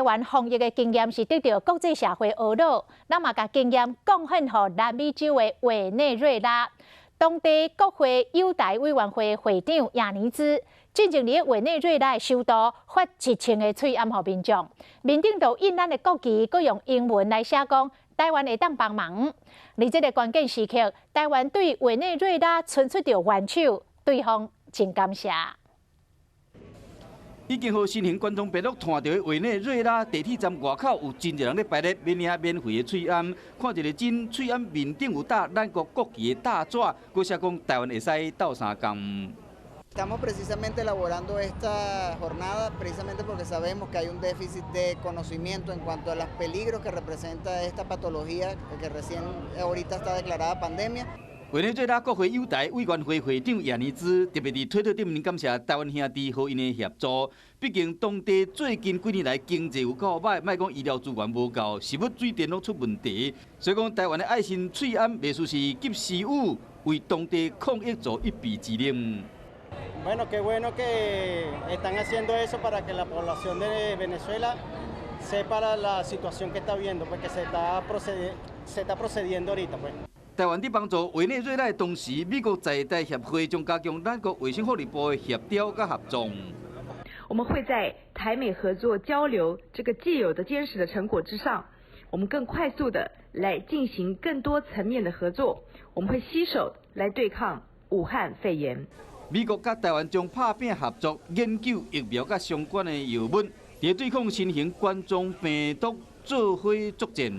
台湾防疫的经验是得到国际社会学乐，咱嘛甲经验贡献予南美洲的委内瑞拉。当地国会友台委员会会长亚尼兹进前伫委内瑞拉的首都发1000个催暗予民众，面顶就印咱的国旗，佮用英文来写讲台湾会当帮忙。而这个关键时刻，台湾对委内瑞拉伸出着援手，对方真感谢。已经互新型观众朋友看到的委内瑞拉地铁站外口有真侪人咧排列免领免费的催暗，看一个真催暗面顶有搭咱国国旗的大纸，佮写讲台湾会使斗相共。 Estamos precisamente elaborando esta jornada precisamente porque sabemos que hay un déficit de conocimiento en cuanto a los peligros que representa esta patología que recién ahorita está declarada pandemia. 委内瑞拉国会友台委员会会长亚尼兹特别伫推特顶面感谢台湾兄弟和因的协助。毕竟当地最近几年来经济有够歹，莫讲医疗资源无够，食物、水电拢出问题。所以讲台湾的爱心翠安袂输是急时雨，为当地抗疫做一臂之力。 Bueno, qué bueno que están haciendo eso para que la población de Venezuela sepa la situación que está viendo, porque se está procediendo ahorita, pues. 台湾伫帮助委内瑞拉的同时，美国在台协会将加强咱国卫生福利部的协调甲合作。我们会在台美合作交流这个既有的坚实的成果之上，我们更快速的来进行更多层面的合作。我们会携手来对抗武汉肺炎。 美国甲台湾将拍拼合作，研究疫苗甲相关的药物，伫对抗新型冠状病毒做伙作战。